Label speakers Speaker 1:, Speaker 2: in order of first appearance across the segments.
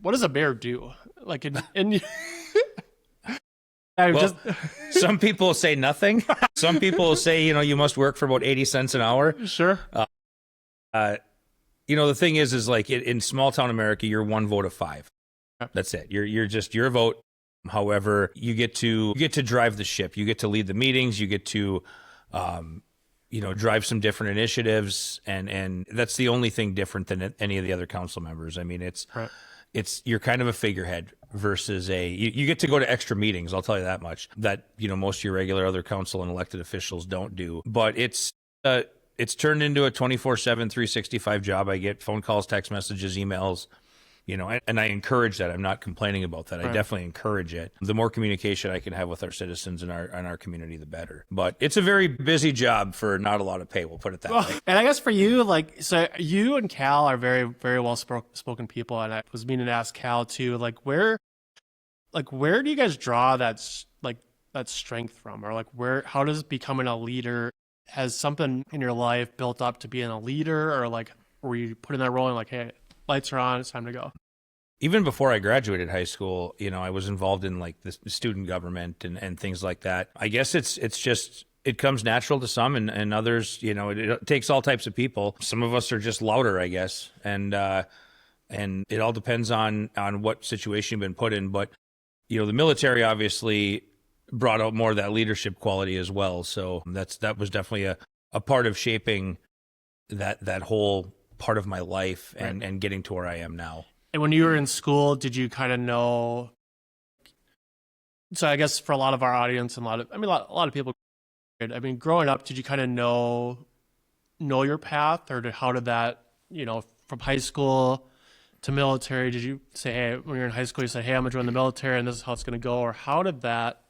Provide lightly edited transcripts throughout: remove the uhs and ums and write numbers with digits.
Speaker 1: what does a mayor do? Like in I'm
Speaker 2: Well,
Speaker 1: just
Speaker 2: some people say nothing. Some people say, you must work for about 80 cents an hour.
Speaker 1: sure.
Speaker 2: Uh, the thing is like in small town America, you're one vote of five. That's it. You're just your vote. However, you get to drive the ship. You get to lead the meetings. You get to, drive some different initiatives, and that's the only thing different than any of the other council members. I mean,
Speaker 1: Right.
Speaker 2: you're kind of a figurehead versus you get to go to extra meetings. I'll tell you that much. That most of your regular other council and elected officials don't do. But it's turned into a 24/7, 365 job. I get phone calls, text messages, emails. And I encourage that. I'm not complaining about that. I definitely encourage it. The more communication I can have with our citizens in our community, the better. But it's a very busy job for not a lot of pay. We'll put it that way.
Speaker 1: And I guess for you, so you and Cal are very, very well spoken people. And I was meaning to ask Cal too, where do you guys draw that strength from? Or how does becoming a leader, has something in your life built up to being a leader, or were you put in that role and hey, lights are on, it's time to go?
Speaker 2: Even before I graduated high school, I was involved in the student government and things like that. I guess it's just, it comes natural to some, and others, it takes all types of people. Some of us are just louder, I guess. And it all depends on what situation you've been put in. But, the military obviously brought out more of that leadership quality as well. So that was definitely a part of shaping that whole part of my life and getting to where I am now.
Speaker 1: And when you were in school, did you kind of know? So I guess for a lot of our audience and a lot of people, growing up, did you kind of know your path, or how did that, from high school to military? Did you say, hey, when you're in high school, you say, hey, I'm gonna join the military, and this is how it's gonna go, or how did that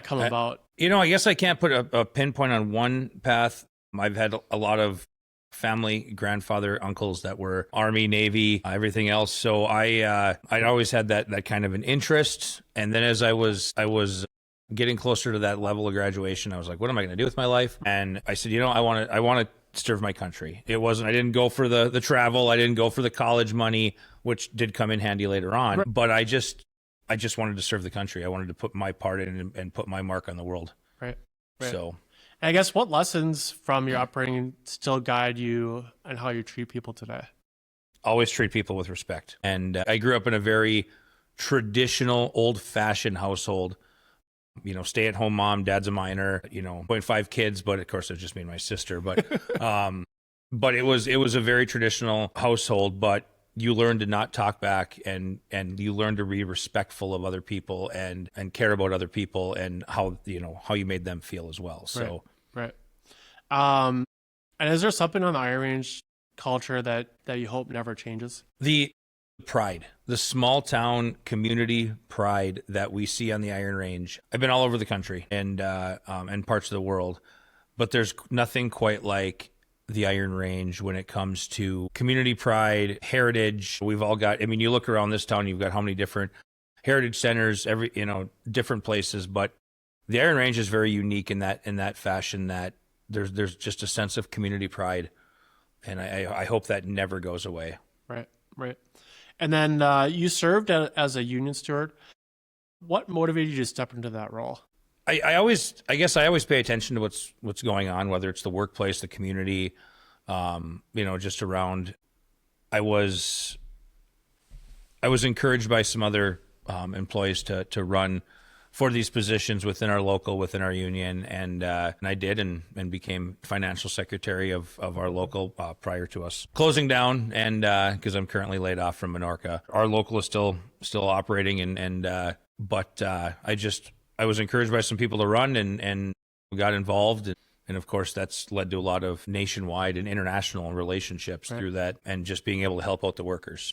Speaker 1: come about?
Speaker 2: I guess I can't put a pinpoint on one path. I've had a lot of family, grandfather, uncles that were Army, Navy, everything else. So I'd always had that kind of an interest. And then as I was getting closer to that level of graduation, I was like, what am I going to do with my life? And I said, I want to serve my country. I didn't go for the travel. I didn't go for the college money, which did come in handy later on.
Speaker 1: Right.
Speaker 2: But I just wanted to serve the country. I wanted to put my part in and put my mark on the world.
Speaker 1: Right.
Speaker 2: So.
Speaker 1: And I guess what lessons from your upbringing still guide you and how you treat people today?
Speaker 2: Always treat people with respect. And I grew up in a very traditional, old-fashioned household. Stay-at-home mom, dad's a minor. 0.5 kids, but of course it's just me and my sister. But but it was a very traditional household. But you learn to not talk back, and you learn to be respectful of other people and care about other people and how you made them feel as well. So.
Speaker 1: Right. And is there something on the Iron Range culture that you hope never changes?
Speaker 2: The pride, the small town community pride that we see on the Iron Range. I've been all over the country and parts of the world, but there's nothing quite like the Iron Range when it comes to community pride, heritage. We've all got, you look around this town, you've got how many different heritage centers, different places, but the Iron Range is very unique in that fashion, that there's just a sense of community pride, and I hope that never goes away.
Speaker 1: Right. And then you served as a union steward. What motivated you to step into that role?
Speaker 2: I guess I always pay attention to what's going on, whether it's the workplace, the community, just around. I was encouraged by some other employees to run for these positions within our union, and I did, and became financial secretary of our local prior to us closing down, and because I'm currently laid off from Menorca. Our local is still operating, but I was encouraged by some people to run, and got involved, and of course that's led to a lot of nationwide and international relationships through that, and just being able to help out the workers.